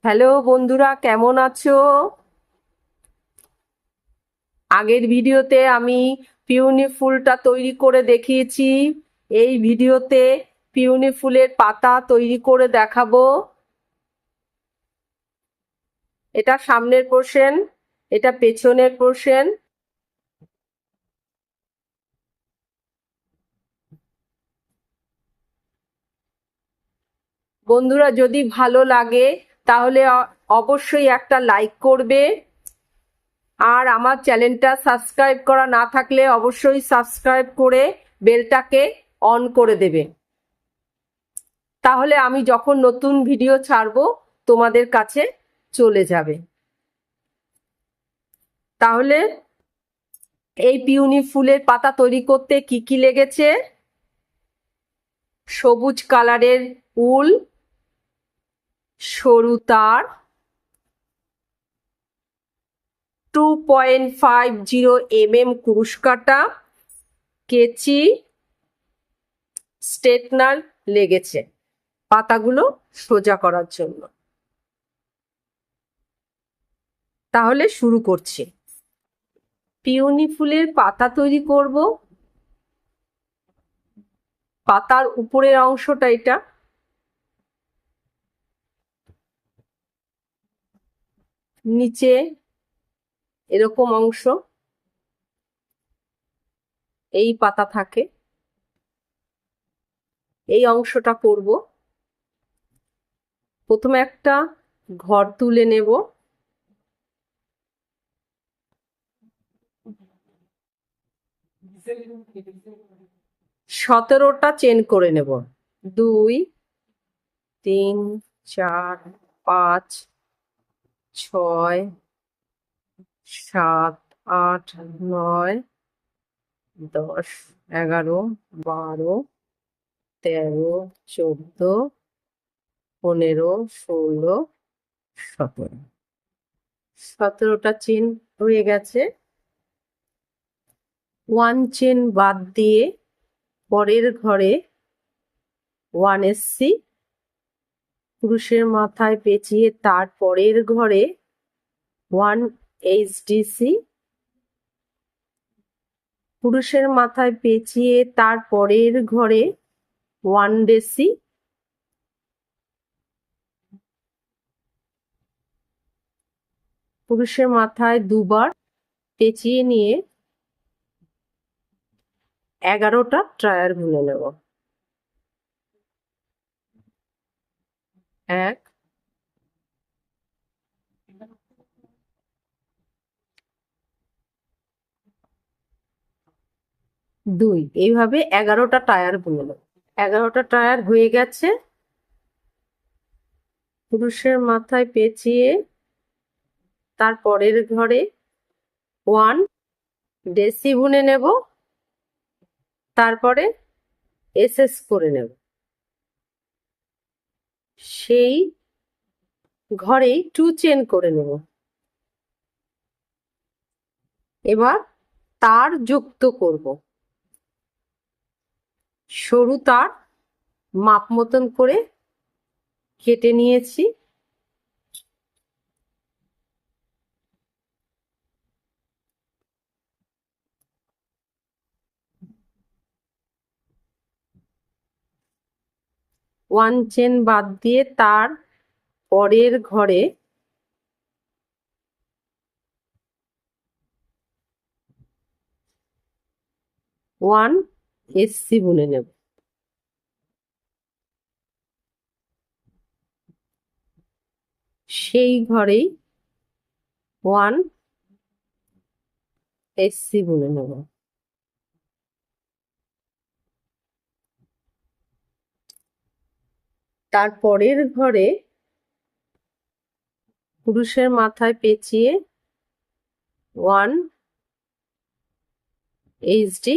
Hello বন্ধুরা, কেমন আছো? আগের ভিডিওতে আমি পিওনি ফুলটা তৈরি করে দেখিয়েছি। এই ভিডিওতে পিওনি ফুলের পাতা তৈরি করে দেখাবো। এটা সামনের পোর্শন, এটা পেছনের পোর্শন। বন্ধুরা, যদি ভালো লাগে তাহলে অবশ্যই একটা লাইক করবে, আর আমার চ্যানেলটা সাবস্ক্রাইব করা না থাকলে অবশ্যই সাবস্ক্রাইব করে বেলটাকে অন করে দেবে। তাহলে আমি যখন নতুন ভিডিও ছাড়বো তোমাদের কাছে চলে যাবে। তাহলে এই পিওনি ফুলের পাতা তৈরি করতে কি কি লেগেছে? সবুজ কালারের উল, সরু তার, 2.50 কুরুশ কাটা, কেচি, স্ট্রেটনার লেগেছে পাতাগুলো সোজা করার জন্য। তাহলে শুরু করছি। পিওনি ফুলের পাতা তৈরি করব। পাতার উপরের অংশটা এটা, নিচে এরকম অংশ, এই পাতা থাকে, এই অংশটা করব। প্রথমে একটা ঘর তুলে নেব, 17টা চেন করে নেব। 2, 3, 4, 5, 6, 7, 8, 9, 10, 11, 12, 13, 14, 15, 16, 17। 17টা চেন হয়ে গেছে। 1 চেন বাদ দিয়ে পরের ঘরে 1 এসছি, পুরুষের মাথায় পেঁচিয়ে তার পরের ঘরে 1 এইচডিসি, পুরুষের মাথায় পেঁচিয়ে তার পরের ঘরে 1 ডেসি, পুরুষের মাথায় দুবার পেঁচিয়ে নিয়ে 11টা ট্রায়ার গুনে নেব। 1, 2, এইভাবে 11টা টায়ার বুনে নেব। 11টা টায়ার হয়ে গেছে। পুরুষের মাথায় পেঁচিয়ে তার পরের ঘরে 1 ডেসি বুনে নেব, তারপরে এসএস করে নেব। সেই ঘরেই 2 চেন করে নেব। এবার তার যুক্ত করব। সরু তার মাপ মতন করে কেটে নিয়েছি। ওয়ান চেন বাদ দিয়ে তার পরের ঘরে 1 এসসি বুনে নেব। সেই ঘরেই 1 এসসি বুনে নেব। তার পরের ঘরে পুরুষের মাথায় পেঁচিয়ে 1 এইচডি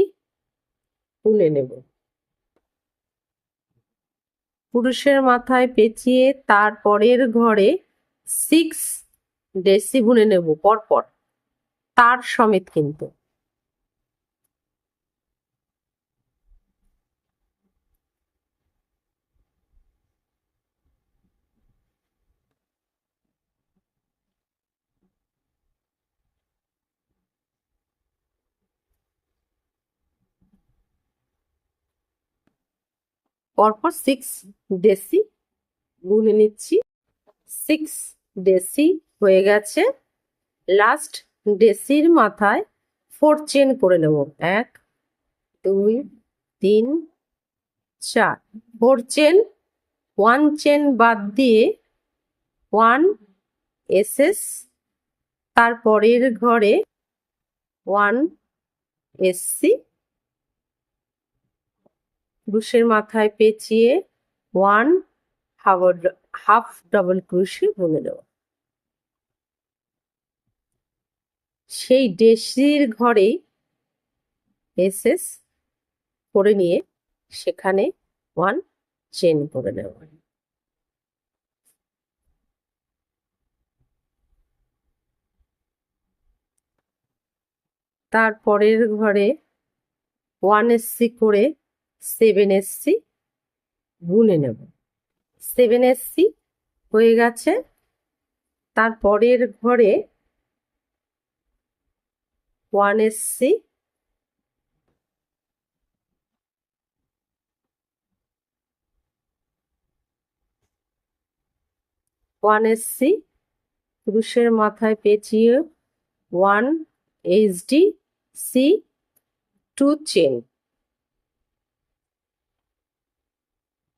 বুনে নেব। পুরুষের মাথায় পেঁচিয়ে তার পরের ঘরে 6 ডেসি বুনে নেব পরপর, তার সমেত কিন্তু। পরপর 6 ডেসি গুনে নিচ্ছি। 6 ডেসি হয়ে গেছে। লাস্ট ডেসির মাথায় 4 চেন করে নেব। 1 2 3 4 4 চেন। 1 চেন বাদ দিয়ে 1 এসএস, তারপরের ঘরে 1 এসসি, ক্রুশের মাথায় পেঁচিয়ে 1 হাফ ডাবল ক্রুশে বুনে নেব। সেই ডেসির ঘরেই এসএস করে নিয়ে সেখানে 1 চেন করে নেব। তারপরের ঘরে 1 এসসি করে 7 এসসি বুনে নেব। 7 এসসি হয়ে গেছে। তারপরের ঘরে 1 এসসি, 1 এসসি, ক্রুশের মাথায় পেঁচিয়ে 1 এইচডি সি, 2 চেন,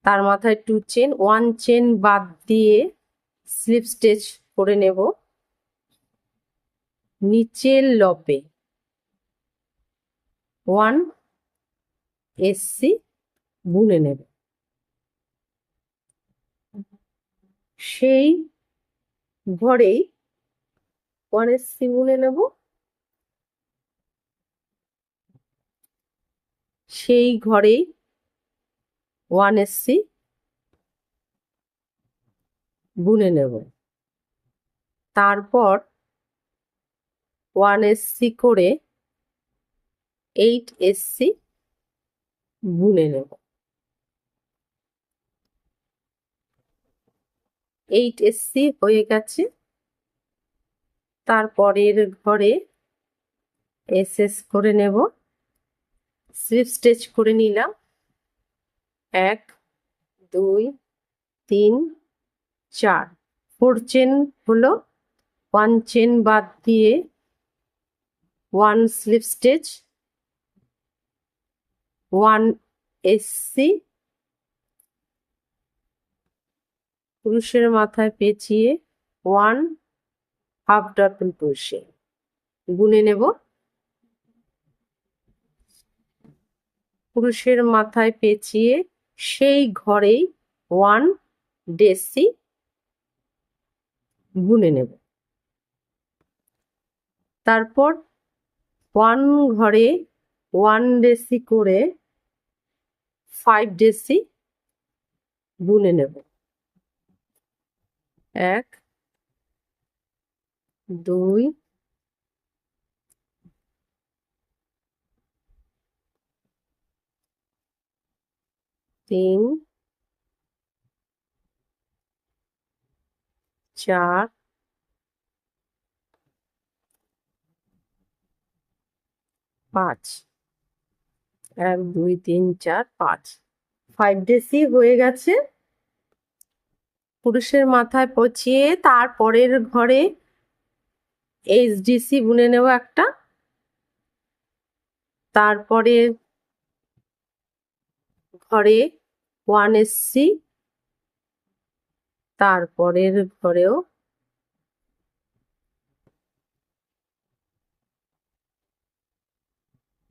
তার মাথায় 2 চেন, 1 চেন বাদ দিয়ে স্লিপ স্টিচ করে নেব। নিচের লপে 1 এসসি বুনে নেব। সেই ঘরেই 1 এসসি বুনে নেব। সেই ঘরেই 1 এসসি বুনে নেব। তারপর 1 এসসি করে 8 এসসি বুনে নেব। 8 এসসি হয়ে গেছে। তারপরের ঘরে এসএস করে নেব। স্লিপ স্টিচ করে নিলাম। 1 2 3 4 4 চেন হলো। 1 চেন বাদ দিয়ে 1 স্লিপ স্টিচ, 1 এসসি, ক্রুশের মাথায় পেঁচিয়ে 1 হাফ ডাবল ক্রোশে বুনে নেব। ক্রুশের মাথায় পেঁচিয়ে সেই ঘরেই 1 ডেসি বুনে নেব। তারপর 1 ঘরে 1 ডেসি করে 5 ডেসি বুনে নেব। 1 2 3 4 5 1 2 3 4 5 5 ডেসি হয়ে গেছে। পুরুষের মাথায় পচিয়ে তারপরের ঘরে এইচডিসি বুনে নেব একটা। তারপরে ঘরে 1 এসসি, তারপরের ঘরেও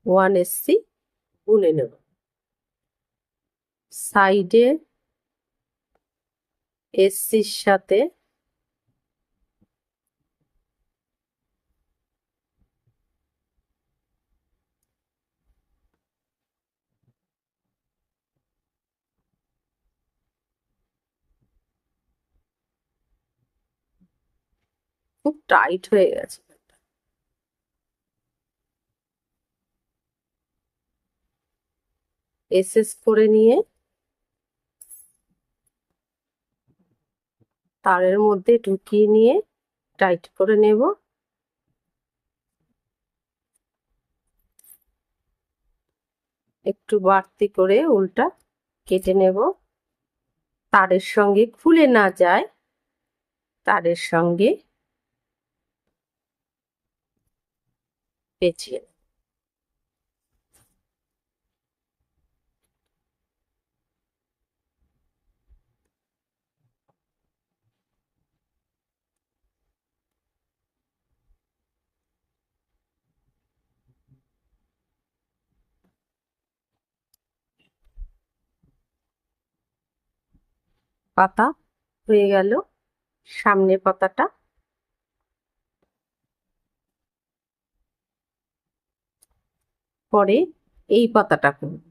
1 এসসি বুনে নেব। সাইডে এসসির সাথে খুব টাইট হয়ে গেছে। এসএস করে নিয়ে তারের মধ্যে ঢুকিয়ে নিয়ে টাইট করে নেব। একটু বাড়তি করে উল্টা কেটে নেব, তারের সঙ্গে খুলে না যায়, তারের সঙ্গে পেঁচিয়ে নেব। পাতা হয়ে গেল, সামনের পাতাটা পরে এই পাতাটা করব।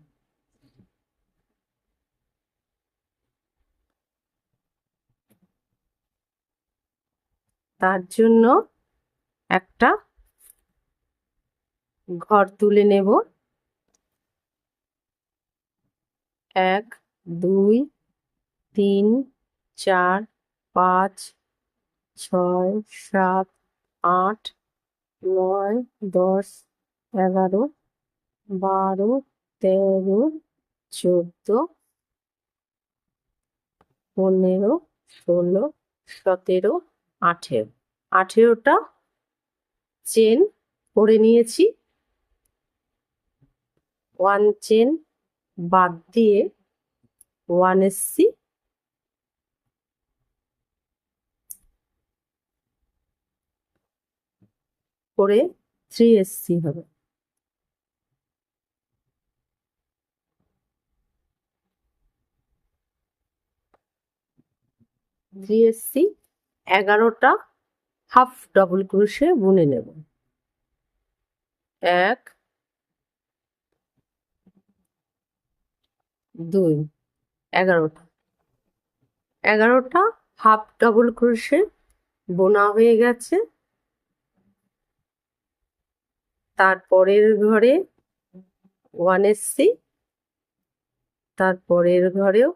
তার জন্য একটা ঘর তুলে নেব। 1 2 3 4 5 6 7 8 9 10 11 12 13 14 15 16 17 18, 18টা চেন করে নিয়েছি। 1 চেন বাদ দিয়ে 1 এসসি করে 3 এসসি হবে। থ্রি এসসি 11টা হাফ ডাবল ক্রোশে বুনে নেব। 1 2 11টা, 11টা হাফ ডাবল ক্রোশে বোনা হয়ে গেছে। তারপরের ঘরে 1 এসসি, তারপরের ঘরেও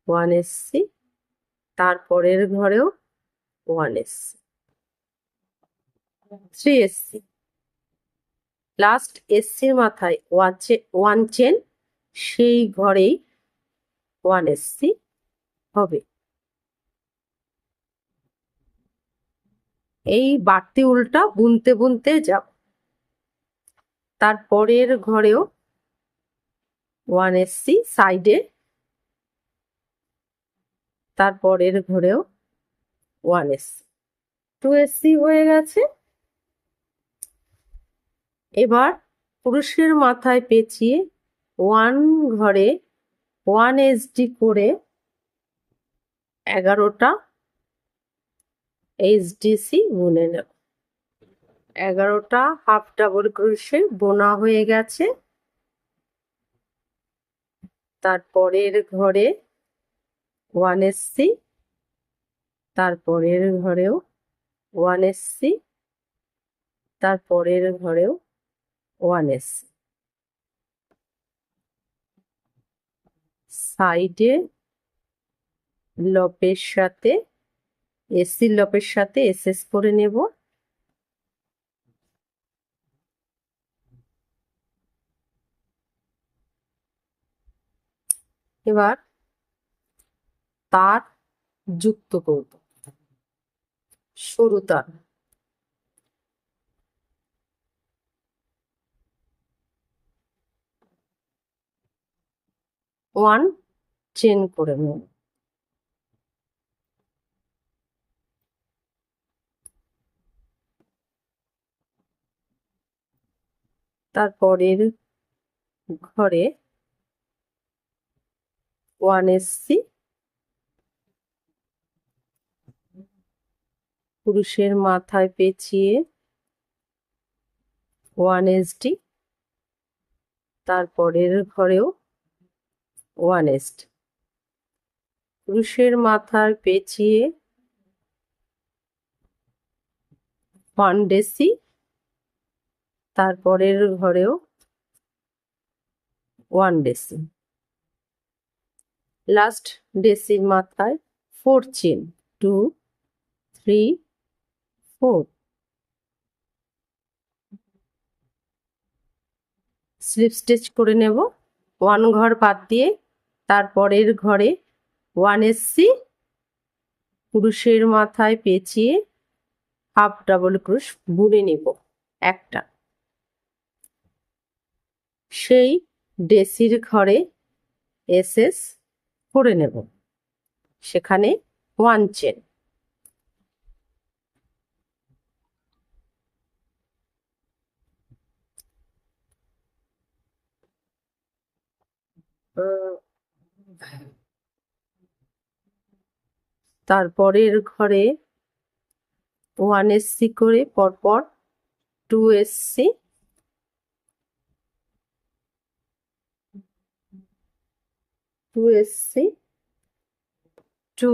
1 এসসি, তারপরের ঘরেও 1 এসসি, 3 এসসি। লাস্ট এসসির মাথায় 1 চেন, সেই ঘরেই 1 এসসি হবে। এই বাড়তি উলটা বুনতে বুনতে যাব। তারপরের ঘরেও 1 এসসি সাইডে, তারপরের ঘরেও 1 এসসি, 2 এসসি হয়ে গেছে। এবার ক্রোশের মাথায় পেঁচিয়ে 1 ঘরে 1 এসডি করে 11টা এইচডিসি বুনে নেব। 11টা হাফ ডাবল ক্রোশে বোনা হয়ে গেছে। তারপরের ঘরে 1 এসসি, তারপরের ঘরেও 1 এসসি, তারপরের ঘরেও 1 এসসি। সাইডে লপের সাথে এসসি লপের সাথে এসএস করে নেব। এবার তার যুক্ত করব, সরু তার। 1 চেন করে নেব। তারপরের ঘরে 1 এসসি, পুরুষের মাথায় পেঁচিয়ে 1 এসডি, তারপরের ঘরেও 1 এসডি, পুরুষের মাথার পেঁচিয়ে 1 ডেসি, তারপরের ঘরেও 1 ডেসি। লাস্ট ডেসির মাথায় 4 চেন, 2 3 4, স্লিপ স্টিচ করে নেব। 1 ঘর বাদ দিয়ে তারপরের ঘরে 1 SC ক্রুশের মাথায় পেঁচিয়ে হাফ ডাবল ক্রুশ বুনে নেব একটা। সেই ডেসির ঘরে SS করে নেব, সেখানে 1 চেন। তারপরের ঘরে 1 SC করে পরপর 2 SC, 2 SC, 2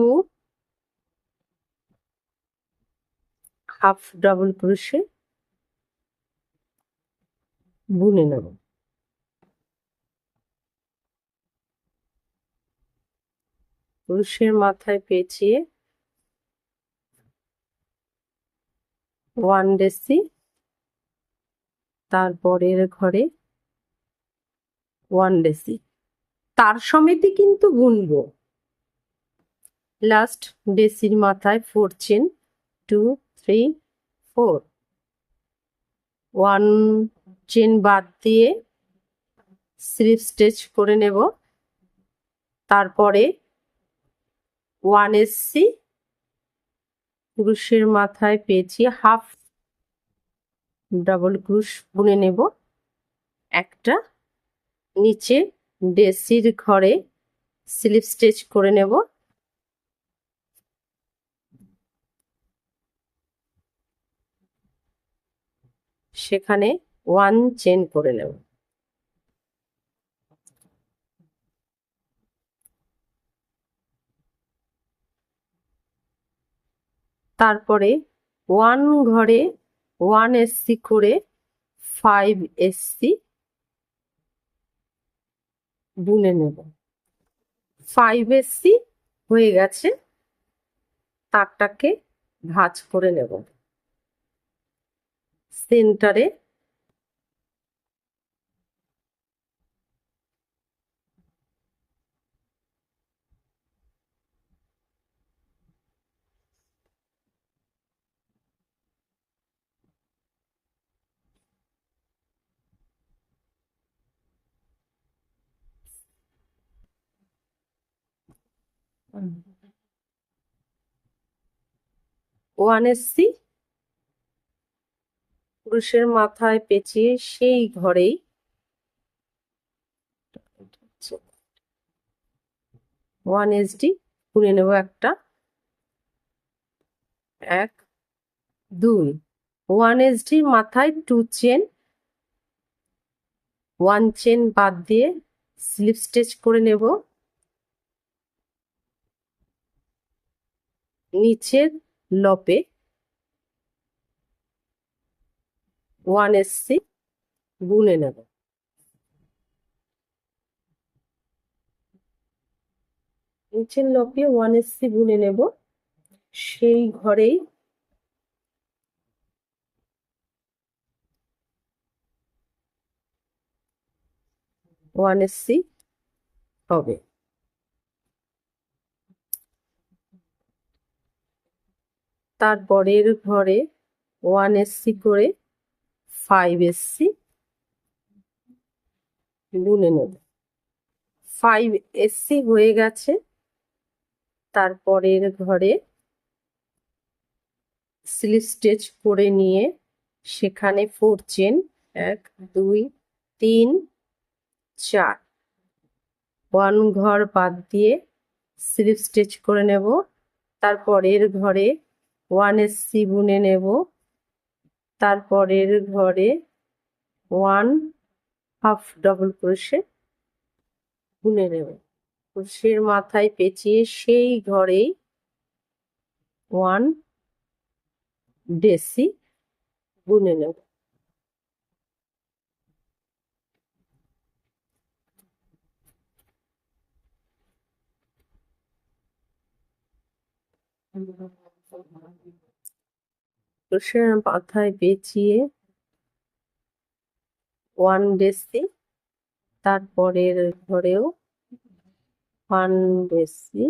half double crochet বুনে নেব। ক্রোশের মাথায় পেঁচিয়ে 1 ডেসি, তারপরের ঘরে 1 ডেসি, তার সমেতই কিন্তু বুনবো। লাস্ট ডেসির মাথায় 4 চেন, 2 3 4, 1 চেন বাদ দিয়ে স্লিপ স্টিচ করে নেব। তারপরে 1 SC ক্রুশের মাথায় পেঁচিয়ে হাফ ডাবল ক্রুশ বুনে নেব একটা। নিচে ডেসির ঘরে স্লিপ স্টিচ করে নেব। সেখানে 1 চেন করে নেব। তারপরে 1 ঘরে 1 SC করে 5 SC বুনে নেব। 5 SC হয়ে গেছে, তারটাকে ভাঁজ করে নেব। সেন্টারে ওয়ান এসসি ক্রুশের মাথায় পেঁচিয়ে সেই ঘরেই 1 SD বুনে নেব একটা, 1 2, 1 SD মাথায় 2 চেন, 1 চেন বাদ দিয়ে স্লিপ স্টিচ করে নেব। নিচের লপে 1 SC বুনে নেব। নিচের লপে 1 SC বুনে নেব। সেই ঘরেই 1 SC হবে। তারপরের ঘরে 1 SC করে 5 SC বুনে নেব। 5 SC হয়ে গেছে। তারপরের ঘরে স্লিপ স্টিচ করে নিয়ে সেখানে 4 চেন, 1 2 3 4, 1 ঘর বাদ দিয়ে স্লিপ স্টিচ করে নেব। তারপরের ঘরে 1 SC বুনে নেব। তারপরের ঘরে 1 হাফ ডাবল ক্রোশে বুনে নেব। ক্রোশের মাথায় পেঁচিয়ে সেই ঘরেই 1 ডেসি বুনে নেব। ক্রোশের মাথায় পেঁচিয়ে 1 ডেসি, তারপরের ঘরেও 1 ডেসি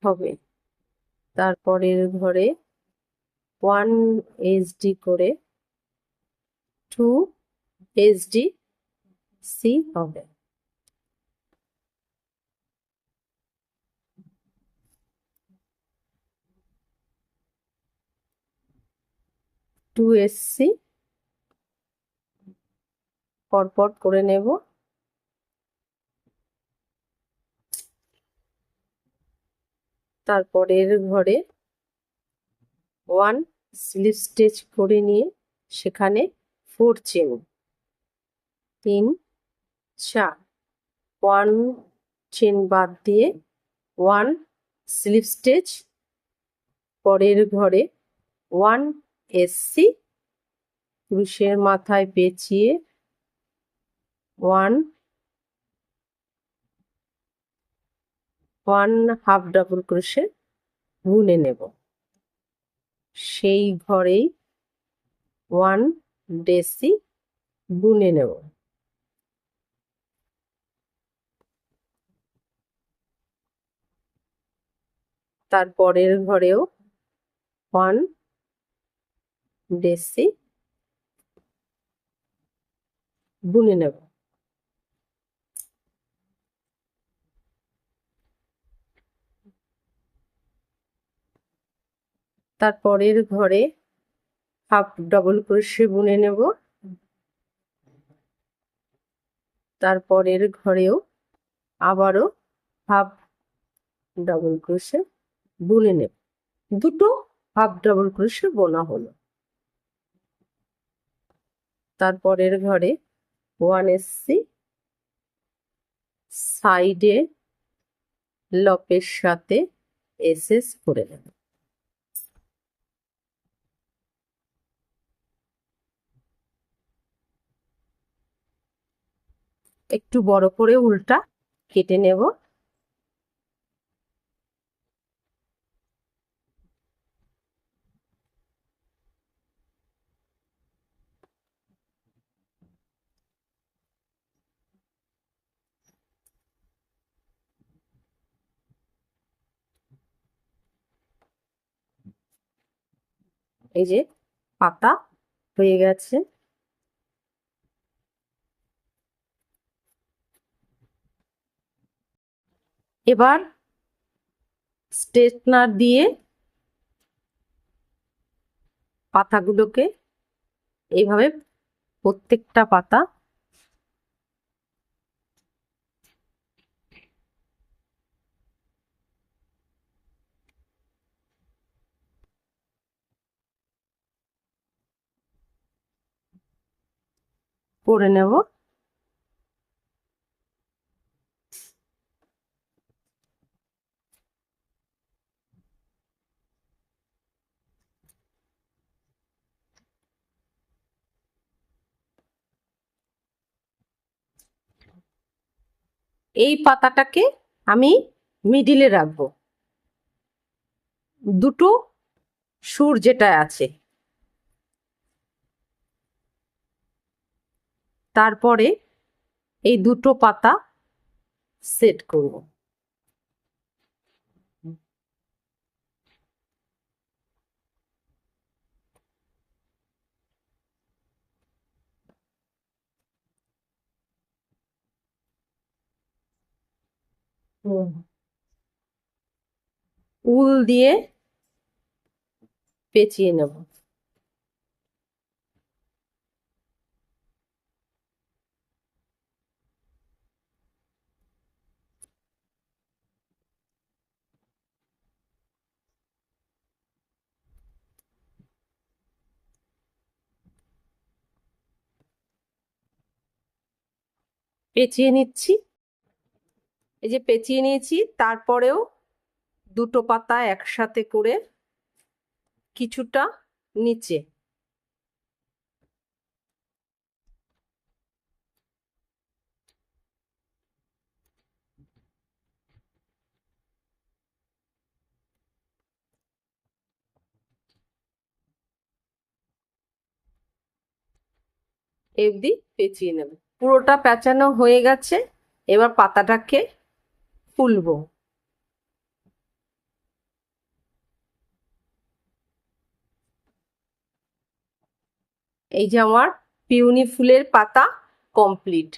হবে। তারপরের ঘরে 1 এইচডি করে 2 এইচডি সি হবে। টু এসসি পরপর করে নেব। তারপরের ঘরে 1 স্লিপ স্টিচ করে নিয়ে সেখানে 4 চেন 3 4 1 চেন বাদ দিয়ে 1 স্লিপ স্টিচ, পরের ঘরে 1 এসসি ক্রুশের মাথায় পেঁচিয়ে 1 হাফ ডাবল ক্রোশে বুনে নেব। সেই ঘরেই 1 ডেসি বুনে নেব। তারপরের ঘরেও 1 ডেসি বুনে নেব। তারপরের ঘরে হাফ ডাবল ক্রোশে বুনে নেব। তারপরের ঘরেও আবারও হাফ ডাবল ক্রোশে বুনে নেব। দুটো হাফ ডাবল ক্রোশে বোনা হলো। তারপরের ঘরে 1 এসসি সাইডে লপের সাথে এসএস করে নেব। একটু বড় করে উল্টা কেটে নেব। এই যে পাতা হয়ে গেছে। এবার স্ট্রেটনার দিয়ে পাতাগুলোকে এইভাবে প্রত্যেকটা পাতা করে নেব। এই পাতাটাকে আমি মিডিলে রাখবো। দুটো সুর যেটা আছে, তারপরে এই দুটো পাতা সেট করব। উল দিয়ে পেঁচিয়ে নেব। পেঁচিয়ে নিচ্ছি। এই যে পেঁচিয়ে নিয়েছি, তারপরেও দুটো পাতা একসাথে করে কিছুটা নিচে অবধি পেঁচিয়ে নেব। পুরোটা পেঁচানো হয়ে গেছে। এবার পাতাটাকে ফুলবো। এই যে আমার পিওনি ফুলের পাতা কমপ্লিট।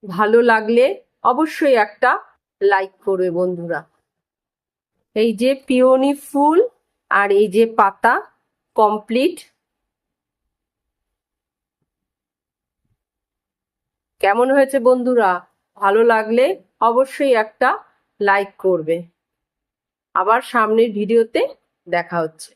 ভালো লাগলে অবশ্যই একটা লাইক করবে বন্ধুরা। এই যে পিওনি ফুল আর এই যে পাতা কমপ্লিট। কেমন হয়েছে বন্ধুরা? ভালো লাগলে অবশ্যই একটা লাইক করবে। আবার সামনের ভিডিওতে দেখা হচ্ছে।